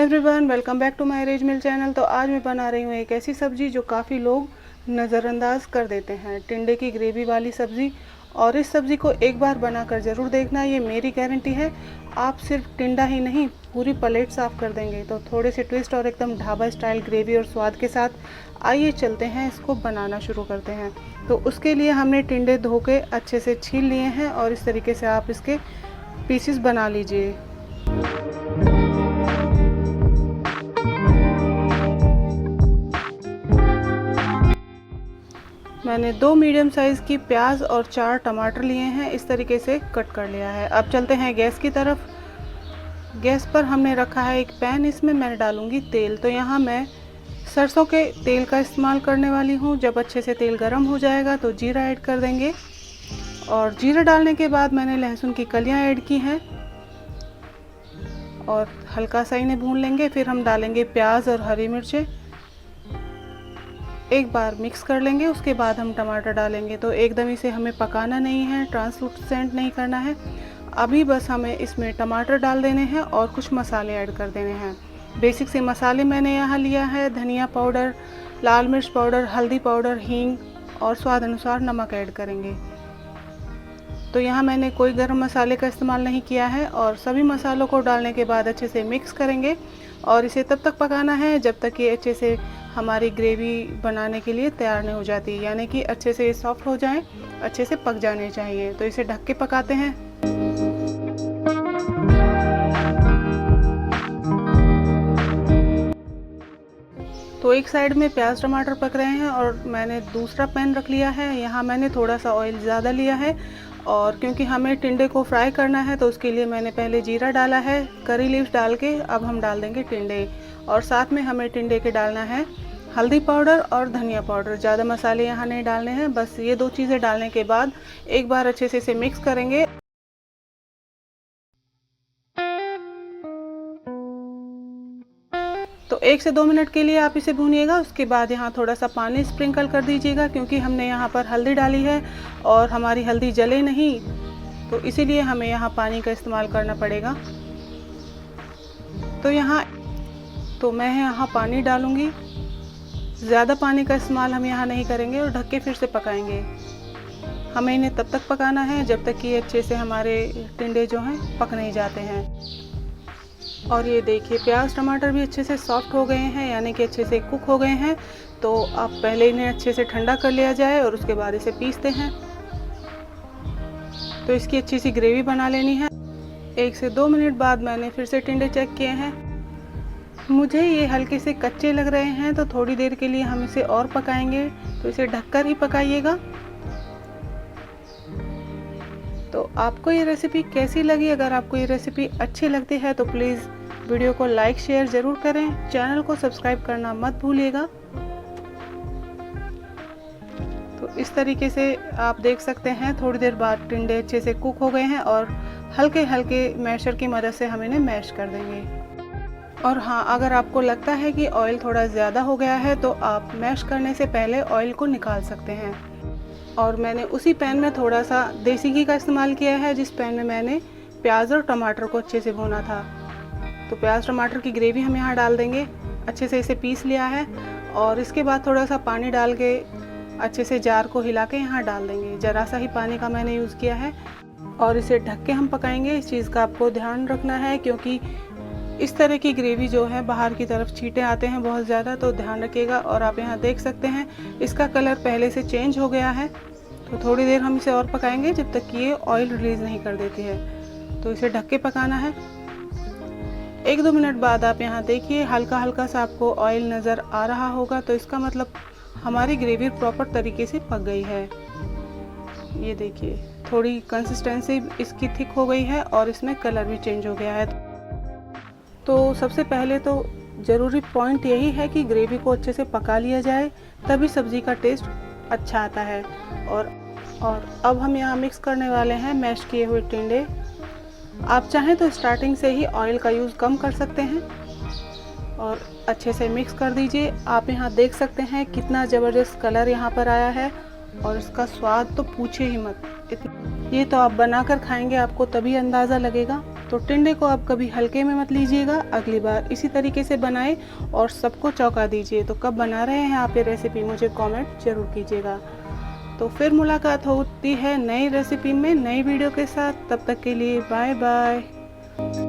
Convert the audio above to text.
Everyone, welcome back to my रेज मिल channel. तो आज मैं बना रही हूँ एक ऐसी सब्ज़ी जो काफ़ी लोग नज़रअंदाज कर देते हैं, टिंडे की ग्रेवी वाली सब्ज़ी। और इस सब्ज़ी को एक बार बनाकर ज़रूर देखना, ये मेरी गारंटी है। आप सिर्फ टिंडा ही नहीं, पूरी प्लेट साफ़ कर देंगे। तो थोड़े से ट्विस्ट और एकदम ढाबा स्टाइल ग्रेवी और स्वाद के साथ आइए चलते हैं, इसको बनाना शुरू करते हैं। तो उसके लिए हमने टिंडे धो के अच्छे से छील लिए हैं और इस तरीके से आप इसके पीसेस बना लीजिए। मैंने 2 मीडियम साइज़ की प्याज और 4 टमाटर लिए हैं, इस तरीके से कट कर लिया है। अब चलते हैं गैस की तरफ। गैस पर हमने रखा है एक पैन, इसमें मैं डालूंगी तेल। तो यहाँ मैं सरसों के तेल का इस्तेमाल करने वाली हूँ। जब अच्छे से तेल गर्म हो जाएगा तो जीरा ऐड कर देंगे और जीरा डालने के बाद मैंने लहसुन की कलियाँ ऐड की हैं और हल्का सा इन्हें भून लेंगे। फिर हम डालेंगे प्याज और हरी मिर्चें, एक बार मिक्स कर लेंगे। उसके बाद हम टमाटर डालेंगे। तो एकदम इसे हमें पकाना नहीं है, ट्रांसलूसेंट नहीं करना है। अभी बस हमें इसमें टमाटर डाल देने हैं और कुछ मसाले ऐड कर देने हैं। बेसिक से मसाले मैंने यहाँ लिया है धनिया पाउडर, लाल मिर्च पाउडर, हल्दी पाउडर, हींग और स्वाद अनुसार नमक ऐड करेंगे। तो यहाँ मैंने कोई गरम मसाले का इस्तेमाल नहीं किया है। और सभी मसालों को डालने के बाद अच्छे से मिक्स करेंगे और इसे तब तक पकाना है जब तक ये अच्छे से हमारी ग्रेवी बनाने के लिए तैयार नहीं हो जाती, यानी कि अच्छे से सॉफ्ट हो जाएं, अच्छे से पक जाने चाहिए। तो इसे ढक के पकाते हैं। तो एक साइड में प्याज टमाटर पक रहे हैं और मैंने दूसरा पैन रख लिया है। यहाँ मैंने थोड़ा सा ऑयल ज़्यादा लिया है और क्योंकि हमें टिंडे को फ्राई करना है तो उसके लिए मैंने पहले जीरा डाला है, करी लीव्स डाल के अब हम डाल देंगे टिंडे। और साथ में हमें टिंडे के डालना है हल्दी पाउडर और धनिया पाउडर। ज़्यादा मसाले यहाँ नहीं डालने हैं, बस ये 2 चीज़ें डालने के बाद एक बार अच्छे से इसे मिक्स करेंगे। तो 1 से 2 मिनट के लिए आप इसे भूनिएगा। उसके बाद यहाँ थोड़ा सा पानी स्प्रिंकल कर दीजिएगा, क्योंकि हमने यहाँ पर हल्दी डाली है और हमारी हल्दी जले नहीं, तो इसीलिए हमें यहाँ पानी का इस्तेमाल करना पड़ेगा। तो मैं यहाँ पानी डालूँगी, ज़्यादा पानी का इस्तेमाल हम यहाँ नहीं करेंगे और ढक के फिर से पकाएंगे। हमें इन्हें तब तक पकाना है जब तक कि अच्छे से हमारे टिंडे जो हैं पक नहीं जाते हैं। और ये देखिए प्याज टमाटर भी अच्छे से सॉफ्ट हो गए हैं, यानी कि अच्छे से कुक हो गए हैं। तो आप पहले इन्हें अच्छे से ठंडा कर लिया जाए और उसके बाद इसे पीसते हैं। तो इसकी अच्छी सी ग्रेवी बना लेनी है। 1 से 2 मिनट बाद मैंने फिर से टिंडे चेक किए हैं। मुझे ये हल्के से कच्चे लग रहे हैं, तो थोड़ी देर के लिए हम इसे और पकाएंगे। तो इसे ढककर ही पकाइएगा। तो आपको ये रेसिपी कैसी लगी? अगर आपको ये रेसिपी अच्छी लगती है तो प्लीज़ वीडियो को लाइक शेयर ज़रूर करें, चैनल को सब्सक्राइब करना मत भूलिएगा। तो इस तरीके से आप देख सकते हैं थोड़ी देर बाद टिंडे अच्छे से कुक हो गए हैं और हल्के हल्के मैशर की मदद से हम इन्हें मैश कर देंगे। और हाँ, अगर आपको लगता है कि ऑयल थोड़ा ज़्यादा हो गया है तो आप मैश करने से पहले ऑयल को निकाल सकते हैं। और मैंने उसी पैन में थोड़ा सा देसी घी का इस्तेमाल किया है, जिस पैन में मैंने प्याज और टमाटर को अच्छे से भूना था। तो प्याज टमाटर की ग्रेवी हम यहाँ डाल देंगे। अच्छे से इसे पीस लिया है और इसके बाद थोड़ा सा पानी डाल के अच्छे से जार को हिला के यहाँ डाल देंगे। ज़रा सा ही पानी का मैंने यूज़ किया है और इसे ढक के हम पकाएंगे। इस चीज़ का आपको ध्यान रखना है, क्योंकि इस तरह की ग्रेवी जो है बाहर की तरफ छींटे आते हैं बहुत ज़्यादा, तो ध्यान रखिएगा। और आप यहाँ देख सकते हैं इसका कलर पहले से चेंज हो गया है। तो थोड़ी देर हम इसे और पकाएंगे जब तक कि ये ऑयल रिलीज़ नहीं कर देती है। तो इसे ढक के पकाना है। 1-2 मिनट बाद आप यहाँ देखिए हल्का हल्का सा आपको ऑयल नज़र आ रहा होगा, तो इसका मतलब हमारी ग्रेवी प्रॉपर तरीके से पक गई है। ये देखिए थोड़ी कंसिस्टेंसी इसकी थिक हो गई है और इसमें कलर भी चेंज हो गया है। तो सबसे पहले तो ज़रूरी पॉइंट यही है कि ग्रेवी को अच्छे से पका लिया जाए, तभी सब्ज़ी का टेस्ट अच्छा आता है। और अब हम यहाँ मिक्स करने वाले हैं मैश किए हुए टिंडे। आप चाहें तो स्टार्टिंग से ही ऑयल का यूज़ कम कर सकते हैं और अच्छे से मिक्स कर दीजिए। आप यहाँ देख सकते हैं कितना ज़बरदस्त कलर यहाँ पर आया है और इसका स्वाद तो पूछे ही मत। ये तो आप बनाकर खाएंगे, आपको तभी अंदाज़ा लगेगा। तो टिंडे को आप कभी हल्के में मत लीजिएगा, अगली बार इसी तरीके से बनाएं और सबको चौंका दीजिए। तो कब बना रहे हैं आप ये रेसिपी मुझे कमेंट जरूर कीजिएगा। तो फिर मुलाकात होती है नई रेसिपी में नई वीडियो के साथ, तब तक के लिए बाय बाय।